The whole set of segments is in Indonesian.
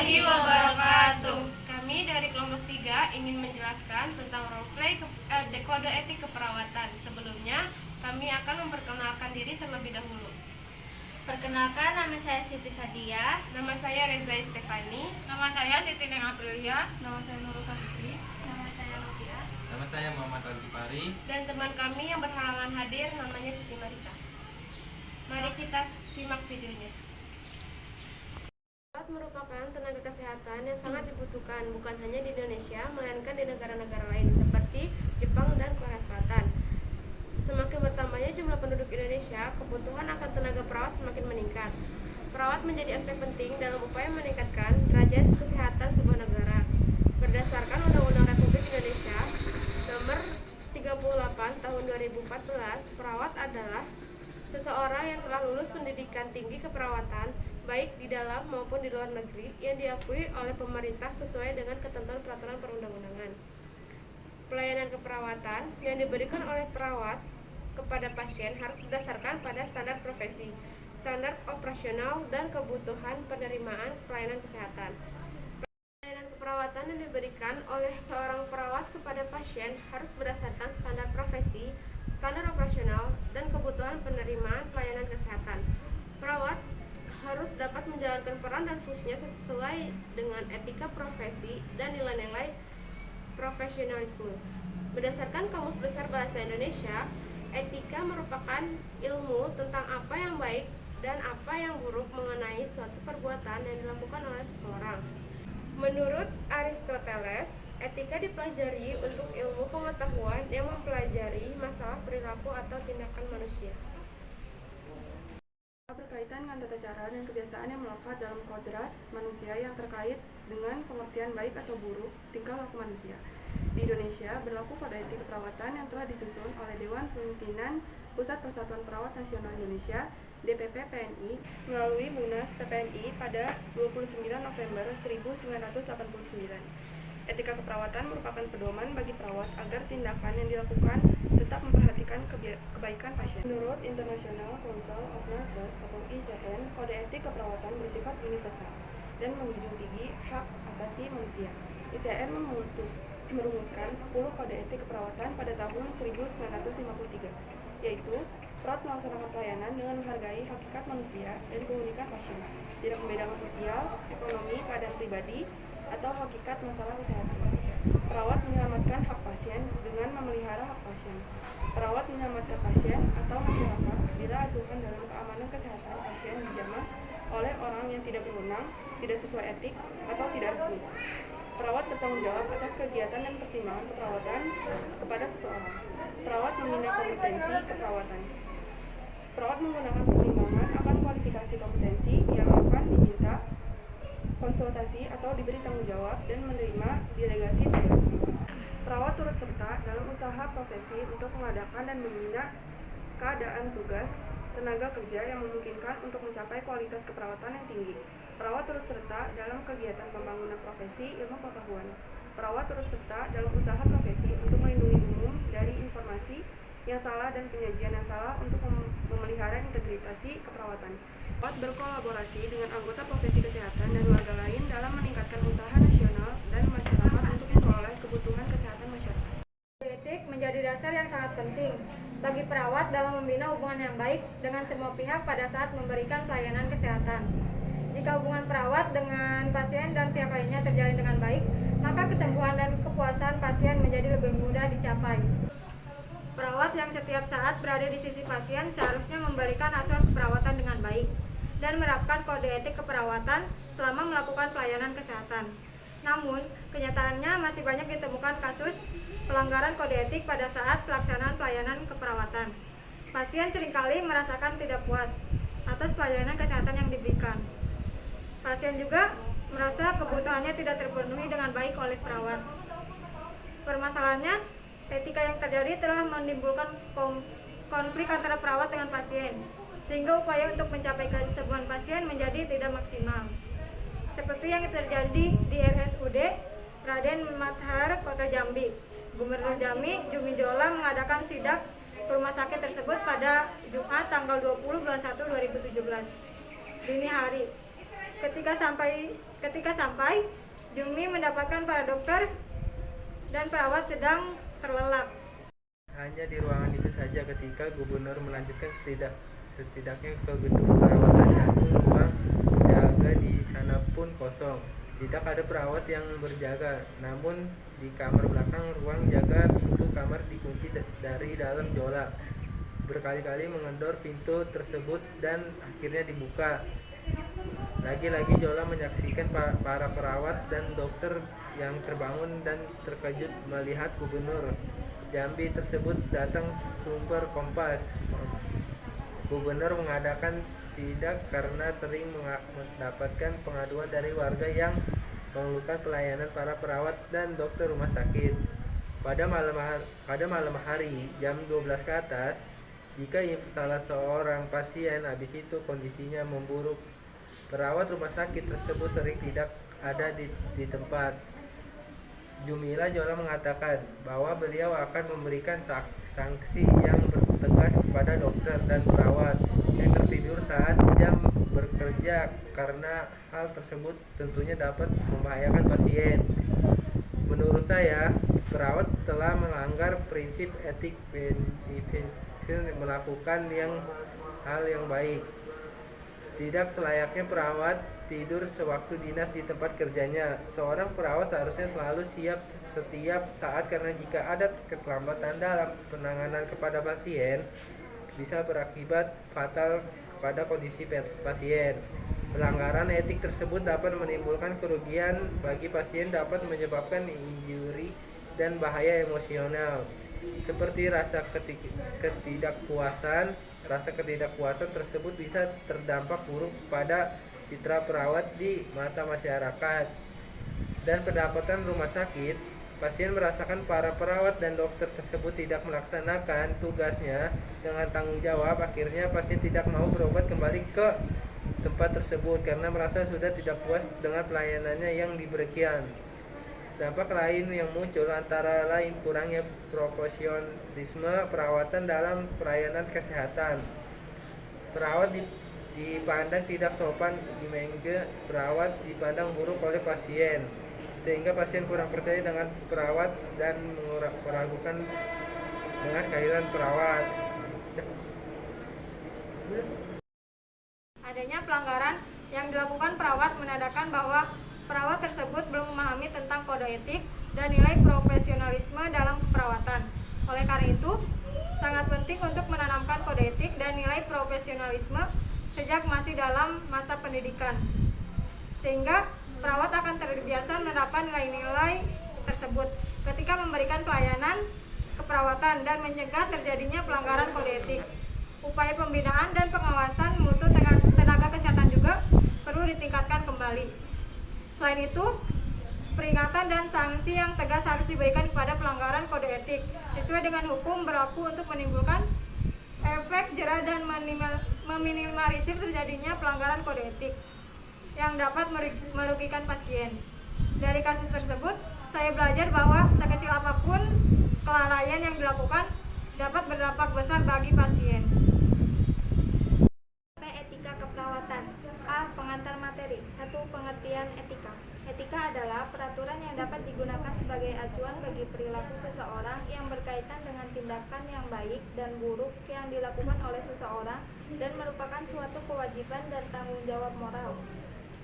warahmatullahi wabarakatuh. Kami dari kelompok 3 ingin menjelaskan tentang roleplay kode etik keperawatan. Sebelumnya, kami akan memperkenalkan diri terlebih dahulu. Perkenalkan, nama saya Siti Sadia. Nama saya Reza Stefani. Nama saya Siti Neng Aprilia. Nama saya Nurul Safitri. Nama saya Novia. Nama saya Muhammad Al-Ghifari. Dan teman kami yang berhalangan hadir namanya Siti Marisa. Mari kita simak videonya. Perawat merupakan tenaga kesehatan yang sangat dibutuhkan bukan hanya di Indonesia, melainkan di negara-negara lain seperti Jepang dan Korea Selatan. Semakin bertambahnya jumlah penduduk Indonesia, kebutuhan akan tenaga perawat semakin meningkat. Perawat menjadi aspek penting dalam upaya meningkatkan derajat kesehatan sebuah negara. Berdasarkan Undang-Undang Republik Indonesia Nomor 38 Tahun 2014, perawat adalah seseorang yang telah lulus pendidikan tinggi keperawatan baik di dalam maupun di luar negeri yang diakui oleh pemerintah sesuai dengan ketentuan peraturan perundang-undangan. Pelayanan keperawatan yang diberikan oleh perawat kepada pasien harus berdasarkan pada standar profesi, standar operasional, dan kebutuhan penerimaan pelayanan kesehatan. Pelayanan keperawatan yang diberikan oleh seorang perawat kepada pasien harus berdasarkan standar profesi, standar operasional, dan kebutuhan penerimaan pelayanan kesehatan. Perawat harus dapat menjalankan peran dan fungsinya sesuai dengan etika profesi dan nilai-nilai profesionalisme. Berdasarkan Kamus Besar Bahasa Indonesia, etika merupakan ilmu tentang apa yang baik dan apa yang buruk mengenai suatu perbuatan yang dilakukan oleh seseorang. Menurut Aristoteles, etika dipelajari untuk ilmu pengetahuan yang mempelajari masalah perilaku atau tindakan manusia. Berkaitan dengan tata cara dan kebiasaan yang melekat dalam kodrat manusia yang terkait dengan pengertian baik atau buruk tingkah laku manusia. Di Indonesia, berlaku kode etik keperawatan yang telah disusun oleh Dewan Pimpinan Pusat Persatuan Perawat Nasional Indonesia (DPP PNI) melalui Munas PPNI pada 29 November 1989. Etika keperawatan merupakan pedoman bagi perawat agar tindakan yang dilakukan tetap memperhatikan kebaikan pasien. Menurut International Council of Nurses atau ICN, kode etik keperawatan bersifat universal dan menjunjung tinggi hak asasi manusia. ICN merumuskan 10 kode etik keperawatan pada tahun 1953, yaitu perawat melaksanakan pelayanan dengan menghargai hakikat manusia dan keunikan pasien, tidak membedakan sosial, ekonomi, keadaan pribadi, atau hakikat masalah kesehatan. Perawat menyelamatkan hak pasien dengan memelihara hak pasien. Perawat menyelamatkan pasien atau masyarakat bila asuhan dalam keamanan kesehatan pasien dijamah oleh orang yang tidak berwenang, tidak sesuai etik, atau tidak resmi. Perawat bertanggung jawab atas kegiatan dan pertimbangan keperawatan kepada seseorang. Perawat membina kompetensi keperawatan. Perawat menggunakan pertimbangan akan kualifikasi kompetensi yang akan diminta, konsultasi atau diberi tanggung jawab, dan menerima delegasi tugas. Perawat turut serta dalam usaha profesi untuk mengadakan dan membina keadaan tugas tenaga kerja yang memungkinkan untuk mencapai kualitas keperawatan yang tinggi. Perawat turut serta dalam kegiatan pembangunan profesi ilmu pengetahuan. Perawat turut serta dalam usaha profesi untuk melindungi umum dari informasi yang salah dan penyajian yang salah untuk memelihara integritas keperawatan. Perawat berkolaborasi dengan anggota profesi kesehatan dan warga lain dalam meningkatkan usaha nasional dan masyarakat untuk memperoleh kebutuhan kesehatan masyarakat. Etik menjadi dasar yang sangat penting bagi perawat dalam membina hubungan yang baik dengan semua pihak pada saat memberikan pelayanan kesehatan. Jika hubungan perawat dengan pasien dan pihak lainnya terjalin dengan baik, maka kesembuhan dan kepuasan pasien menjadi lebih mudah dicapai. Perawat yang setiap saat berada di sisi pasien seharusnya memberikan asuhan keperawatan dengan baik dan menerapkan kode etik keperawatan selama melakukan pelayanan kesehatan. Namun, kenyataannya masih banyak ditemukan kasus pelanggaran kode etik pada saat pelaksanaan pelayanan keperawatan. Pasien seringkali merasakan tidak puas atas pelayanan kesehatan yang diberikan. Pasien juga merasa kebutuhannya tidak terpenuhi dengan baik oleh perawat. Permasalahannya, etika yang terjadi telah menimbulkan konflik antara perawat dengan pasien, sehingga upaya untuk mencapai kesembuhan pasien menjadi tidak maksimal. Seperti yang terjadi di RSUD Raden Mathar, Kota Jambi. Gubernur Jambi, Jumi Jola, mengadakan sidak rumah sakit tersebut pada Jumat tanggal 20 bulan 1 2017 dini hari. Ketika sampai, Jumi mendapatkan para dokter dan perawat sedang terlelap. Hanya di ruangan itu saja ketika gubernur melanjutkan setidaknya ke gedung perawatan jantung, ruang jaga di sana pun kosong. Tidak ada perawat yang berjaga, namun di kamar belakang ruang jaga pintu kamar dikunci dari dalam. Jola berkali-kali mengendor pintu tersebut dan akhirnya dibuka. Lagi-lagi Jola menyaksikan para perawat dan dokter yang terbangun dan terkejut melihat gubernur Jambi tersebut datang sumber Kompas. Gubernur mengadakan sidak karena sering mendapatkan pengaduan dari warga yang mengeluhkan pelayanan para perawat dan dokter rumah sakit. Pada malam hari jam 12 ke atas, jika salah seorang pasien habis itu kondisinya memburuk, perawat rumah sakit tersebut sering tidak ada di tempat. Jumila Jola mengatakan bahwa beliau akan memberikan sanksi yang tegas kepada dokter dan perawat yang tertidur saat jam bekerja karena hal tersebut tentunya dapat membahayakan pasien. Menurut saya, perawat telah melanggar prinsip etik melakukan hal yang baik. Tidak selayaknya perawat tidur sewaktu dinas di tempat kerjanya. Seorang perawat seharusnya selalu siap setiap saat karena jika ada keterlambatan dalam penanganan kepada pasien bisa berakibat fatal kepada kondisi pasien. Pelanggaran etik tersebut dapat menimbulkan kerugian bagi pasien, dapat menyebabkan injuri dan bahaya emosional seperti rasa ketidakpuasan. Rasa ketidakpuasan tersebut bisa terdampak buruk pada citra perawat di mata masyarakat dan pendapatan rumah sakit. Pasien merasakan para perawat dan dokter tersebut tidak melaksanakan tugasnya dengan tanggung jawab. Akhirnya pasien tidak mau berobat kembali ke tempat tersebut karena merasa sudah tidak puas dengan pelayanannya yang diberikan. Dampak lain yang muncul antara lain kurangnya profesionalisme perawatan dalam pelayanan kesehatan. Perawat dipandang tidak sopan di mengge, perawat dipandang buruk oleh pasien, sehingga pasien kurang percaya dengan perawat dan meragukan dengan kehadiran perawat. Adanya pelanggaran yang dilakukan perawat menandakan bahwa perawat tersebut belum memahami tentang kode etik dan nilai profesionalisme dalam keperawatan. Oleh karena itu, sangat penting untuk menanamkan kode etik dan nilai profesionalisme sejak masih dalam masa pendidikan, sehingga perawat akan terbiasa menerapkan nilai-nilai tersebut ketika memberikan pelayanan keperawatan dan mencegah terjadinya pelanggaran kode etik. Upaya pembinaan dan pengawasan mutu tenaga kesehatan juga perlu ditingkatkan kembali. Selain itu, peringatan dan sanksi yang tegas harus diberikan kepada pelanggaran kode etik sesuai dengan hukum berlaku untuk menimbulkan efek jera dan meminimalisir terjadinya pelanggaran kode etik yang dapat merugikan pasien. Dari kasus tersebut, saya belajar bahwa sekecil apapun kelalaian yang dilakukan dapat berdampak besar bagi pasien. Etika keperawatan. A. Pengantar materi. 1. Pengertian etika. Etika adalah peraturan yang dapat digunakan sebagai acuan bagi perilaku seseorang yang berkaitan dengan tindakan yang baik dan buruk yang dilakukan oleh seseorang dan merupakan suatu kewajiban dan tanggung jawab moral.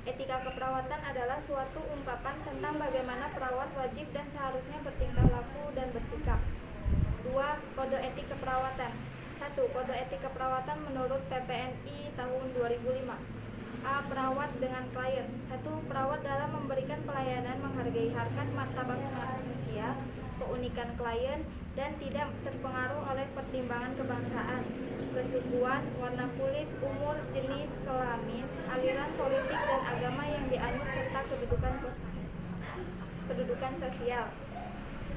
Etika keperawatan adalah suatu ungkapan tentang bagaimana perawat wajib dan seharusnya bertingkah laku dan bersikap. 2. Kode etik keperawatan. 1. Kode etik keperawatan menurut PPNI tahun 2005. A. Perawat dengan klien. 1. Perawat dalam memberikan pelayanan menghargai harkat martabat manusia, keunikan klien, dan tidak terpengaruh oleh pertimbangan kebangsaan, kesukuan, warna kulit, umur, jenis kelamin, aliran politik dan agama yang dianut serta kedudukan sosial.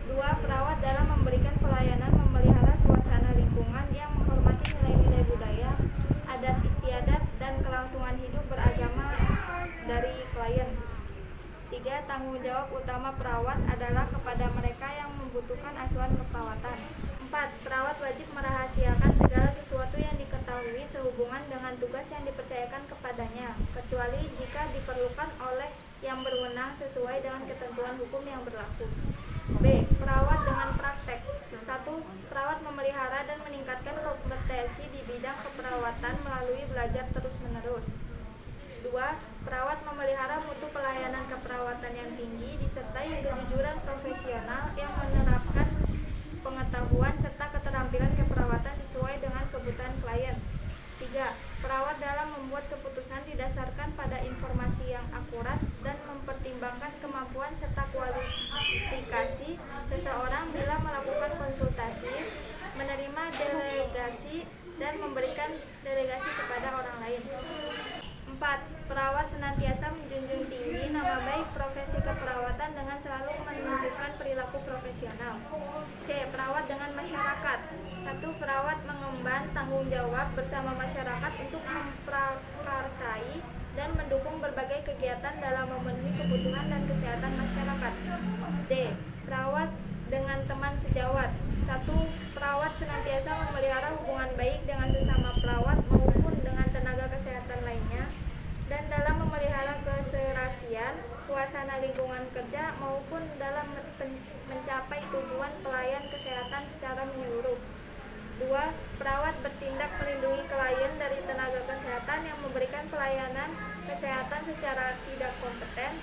2. Perawat dalam memberikan pelayanan memelihara suasana lingkungan yang menghormati nilai-nilai budaya, adat istiadat, dan kelangsungan hidup beragama dari klien. 3. Tanggung jawab utama perawat adalah kepada mereka yang membutuhkan asuhan keperawatan. 4. Perawat wajib merahasiakan segala sesuatu yang diketahui mengetahui sehubungan dengan tugas yang dipercayakan kepadanya, kecuali jika diperlukan oleh yang berwenang sesuai dengan ketentuan hukum yang berlaku. B. Perawat dengan praktek. 1. Perawat memelihara dan meningkatkan kompetensi di bidang keperawatan melalui belajar terus-menerus. 2. Perawat memelihara mutu pelayanan keperawatan yang tinggi disertai kejujuran profesional yang menerapkan pengetahuan serta keterampilan keperawatan sesuai dengan kebutuhan klien. 3. Perawat dalam membuat keputusan didasarkan pada informasi yang akurat dan mempertimbangkan kemampuan serta kualifikasi seseorang bila melakukan konsultasi, menerima delegasi, dan memberikan delegasi kepada orang lain. 4. Perawat senantiasa menjunjung tinggi nama baik profesi keperawatan dengan selalu menunjukkan perilaku profesional. C. Perawat dengan masyarakat. 1. Perawat mengemban tanggung jawab bersama masyarakat untuk memprakarsai dan mendukung berbagai kegiatan dalam memenuhi kebutuhan dan kesehatan masyarakat. D. Perawat dengan teman sejawat. 1. Perawat senantiasa memelihara hubungan baik dengan sesama perawat maupun dengan tenaga kesehatan lainnya, dan dalam memelihara keserasian suasana lingkungan kerja maupun dalam mencapai tujuan pelayan kesehatan secara menyeluruh. 2. Perawat bertindak melindungi klien dari tenaga kesehatan yang memberikan pelayanan kesehatan secara tidak kompeten,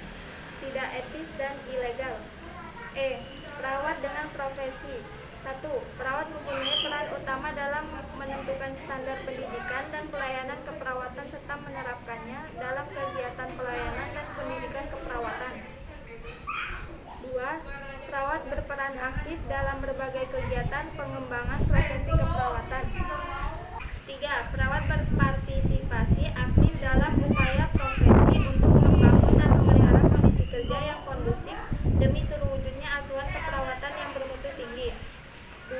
tidak etis, dan ilegal. E. Perawat dengan profesi. 1. Perawat mempunyai peran utama dalam menentukan standar pendidikan dan pelayanan keperawatan serta menerapkannya dalam kegiatan pelayanan dan pendidikan keperawatan. 2. Perawat berperan aktif dalam berbagai kegiatan pengembangan profesi keperawatan. 3. Perawat berpartisipasi aktif dalam upaya profesi untuk membangun dan memelihara kondisi kerja yang kondusif demi terwujudnya asuhan keperawatan yang bermutu tinggi. 2.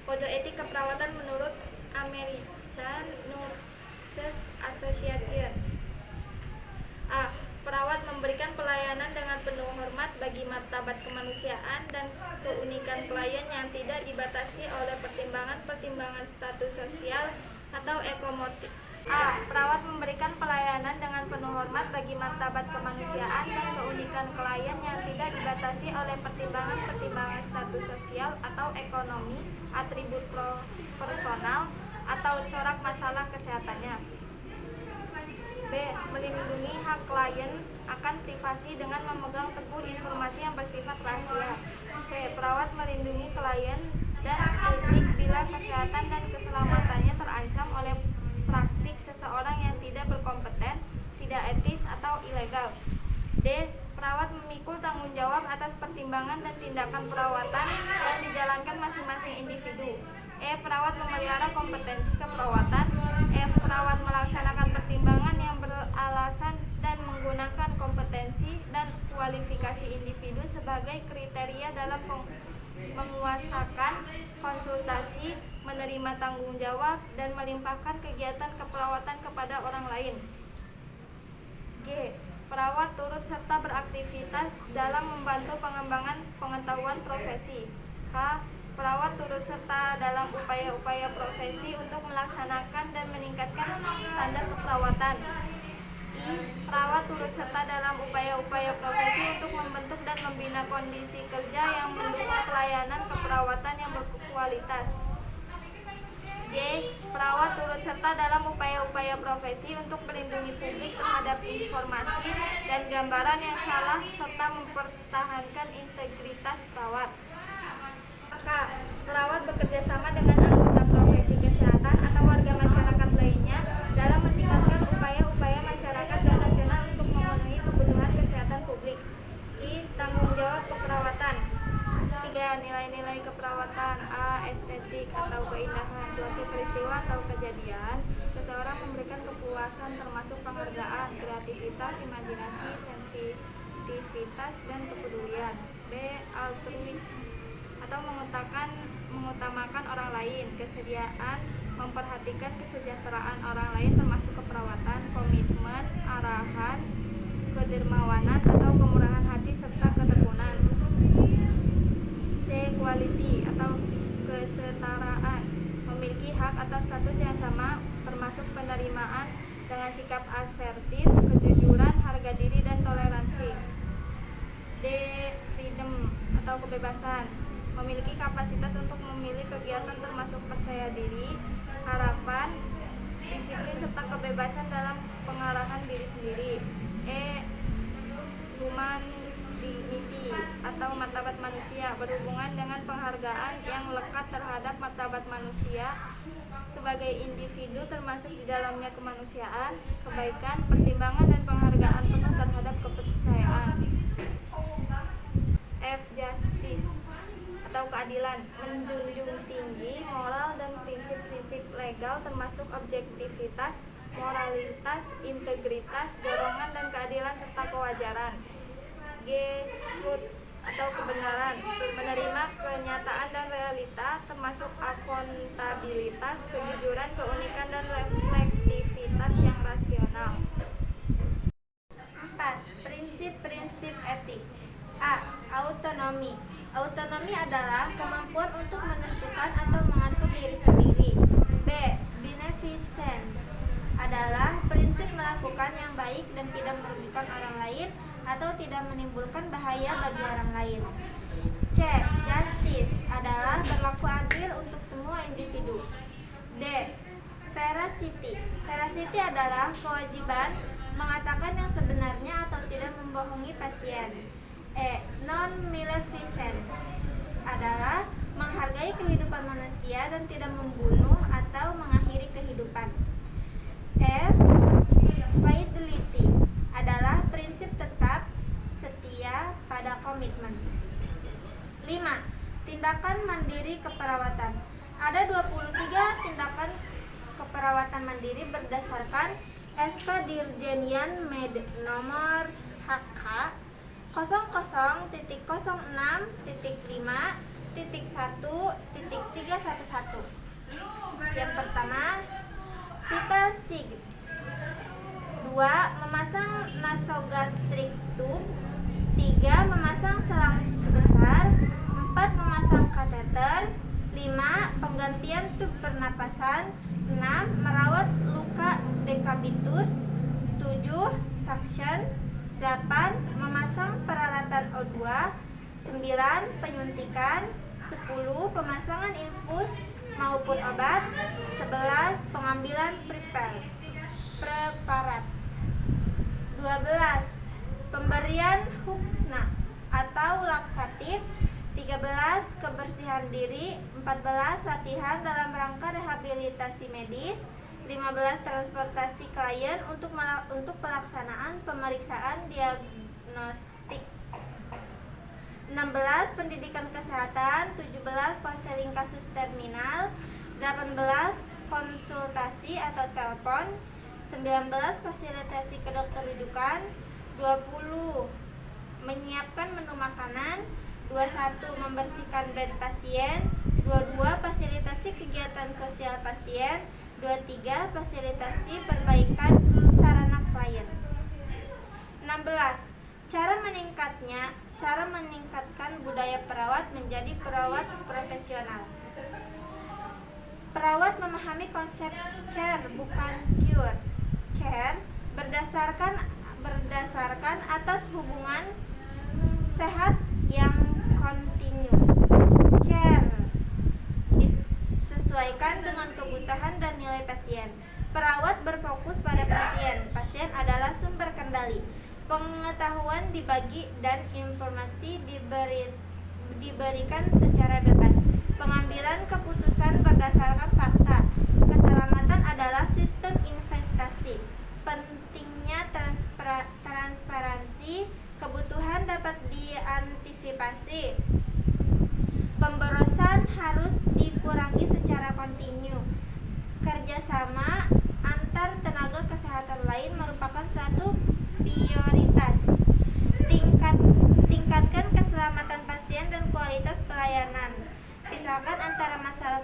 Kode etik keperawatan menurut American Nurses Association. A. Perawat memberikan pelayanan dengan penuh hormat bagi martabat kemanusiaan dan keunikan klien yang tidak dibatasi oleh pertimbangan-pertimbangan status sosial atau ekomotif. A. Perawat memberikan pelayanan dengan penuh hormat bagi martabat kemanusiaan dan keunikan klien yang tidak dibatasi oleh pertimbangan-pertimbangan status sosial atau ekonomi, atribut personal, atau corak masalah kesehatannya. B. Melindungi hak klien akan privasi dengan memegang teguh informasi yang bersifat rahasia. C. Perawat melindungi klien dan publik bila kesehatan dan keselamatannya terancam oleh praktik seseorang yang tidak berkompeten, tidak etis, atau ilegal. D. Perawat memikul tanggung jawab atas pertimbangan dan tindakan perawatan yang dijalankan masing-masing individu. E. Perawat memelihara kompetensi keperawatan. F. Perawat melaksanakan pertimbangan yang beralasan dan menggunakan kompetensi dan kualifikasi individu sebagai kriteria dalam menguasakan konsultasi, menerima tanggung jawab, dan melimpahkan kegiatan keperawatan kepada orang lain. G. Perawat turut serta beraktivitas dalam membantu pengembangan pengetahuan profesi. H. Perawat turut serta dalam upaya-upaya profesi untuk melaksanakan dan meningkatkan standar keperawatan. I. Perawat turut serta dalam upaya-upaya profesi untuk membentuk dan membina kondisi kerja yang mendukung pelayanan keperawatan yang berkualitas. J. Perawat turut serta dalam upaya-upaya profesi untuk melindungi publik terhadap informasi dan gambaran yang salah serta mempertahankan integritas perawat. K. Perawat bekerja sama dengan anggota profesi kesehatan atau warga masyarakat lainnya dalam meningkatkan upaya-upaya masyarakat dan nasional untuk memenuhi kebutuhan kesehatan publik. I. Tanggung jawab keperawatan. 3. Nilai-nilai keperawatan. A. Estetik atau keindahan suatu peristiwa atau kejadian. Seseorang memberikan kepuasan termasuk penghargaan, kreativitas, imajinasi, sensitivitas, dan kepedulian. B. Altruis atau mengutamakan orang lain, kesediaan memperhatikan kesejahteraan orang lain termasuk keperawatan, komitmen, arahan, kedermawanan atau kemurahan hati serta ketekunan. C. Equality atau kesetaraan, memiliki hak atau status yang sama termasuk penerimaan dengan sikap asertif, kejujuran, harga diri, dan toleransi. D. Freedom atau kebebasan, memiliki kapasitas untuk memilih kegiatan termasuk percaya diri, harapan, disiplin, serta kebebasan dalam pengarahan diri sendiri. E. Human dignity atau martabat manusia, berhubungan dengan penghargaan yang lekat terhadap martabat manusia sebagai individu, termasuk di dalamnya kemanusiaan, kebaikan, pertimbangan, dan penghargaan penuh terhadap kepercayaan. F. Justice atau keadilan, menjunjung tinggi moral dan prinsip-prinsip legal termasuk objektivitas, moralitas, integritas, dorongan, dan keadilan serta kewajaran. G. Truth atau kebenaran, menerima kenyataan dan realita termasuk akuntabilitas, kejujuran, keunikan, dan reflektivitas yang rasional. 4. Prinsip-prinsip etik. A. Autonomi. Autonomi adalah kemampuan untuk menentukan atau mengatur diri sendiri. B. Beneficence adalah prinsip melakukan yang baik dan tidak merugikan orang lain atau tidak menimbulkan bahaya bagi orang lain. C. Justice adalah berlaku adil untuk semua individu. D. Veracity. Veracity adalah kewajiban mengatakan yang sebenarnya atau tidak membohongi pasien. E. Non-maleficence adalah menghargai kehidupan manusia dan tidak membunuh atau mengakhiri kehidupan. F. Fidelity adalah prinsip tetap setia pada komitmen. 5. Tindakan mandiri keperawatan. Ada 23 tindakan keperawatan mandiri berdasarkan SK Dirjenian Med nomor HK 00.5.1.311. Yang pertama, vital sign. 2. Memasang nasogastrik tube. 3. Memasang selang besar. 4. Memasang kateter. 5. Penggantian tub pernapasan. 6. Merawat luka dekabitus. 7. Suction. 8. Memasang peralatan O2. 9. Penyuntikan. 10. Pemasangan infus maupun obat. 11. Pengambilan preparat. 12. Pemberian hukna atau laksatif. 13. Kebersihan diri. 14. Latihan dalam rangka rehabilitasi medis. 15. Transportasi klien untuk pelaksanaan pemeriksaan diagnostik. 16. Pendidikan kesehatan. 17. Konseling kasus terminal. 18. Konsultasi atau telepon. 19. Fasilitasi ke dokter rujukan. 20. Menyiapkan menu makanan. 21. Membersihkan bed pasien. 22. Fasilitasi kegiatan sosial pasien. 23. Fasilitasi perbaikan sarana klien. 16. Cara meningkatkan budaya perawat menjadi perawat profesional. Perawat memahami konsep care bukan cure. Care berdasarkan atas hubungan sehat yang kontinu. Care disesuaikan dengan kebutuhan dan nilai pasien. Perawat berfokus pada pasien. Pasien adalah sumber kendali. Pengetahuan dibagi dan informasi diberikan secara bebas. Pengambilan keputusan berdasarkan fakta. Keselamatan adalah sistem investasi. Pentingnya transparansi. Kebutuhan dapat diantisipasi. Pemborosan harus dikurangi secara kontinu. Kerjasama antar tenaga kesehatan lain merupakan suatu prioritas. Tingkatkan keselamatan pasien dan kualitas pelayanan. Pisahkan antara masalah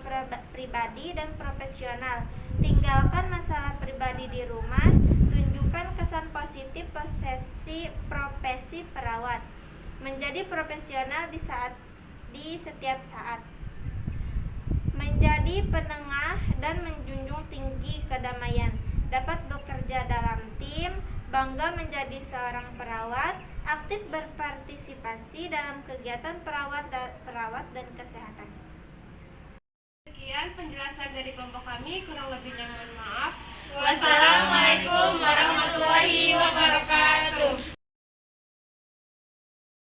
pribadi dan profesional. Tinggalkan masalah pribadi di rumah. Tunjukkan kesan positif profesi perawat. Menjadi profesional di setiap saat. menjadi penengah dan menjunjung tinggi kedamaian, dapat bekerja dalam tim, bangga menjadi seorang perawat, aktif berpartisipasi dalam kegiatan perawat dan kesehatan. Sekian penjelasan dari kelompok kami, kurang lebihnya mohon maaf. Wassalamualaikum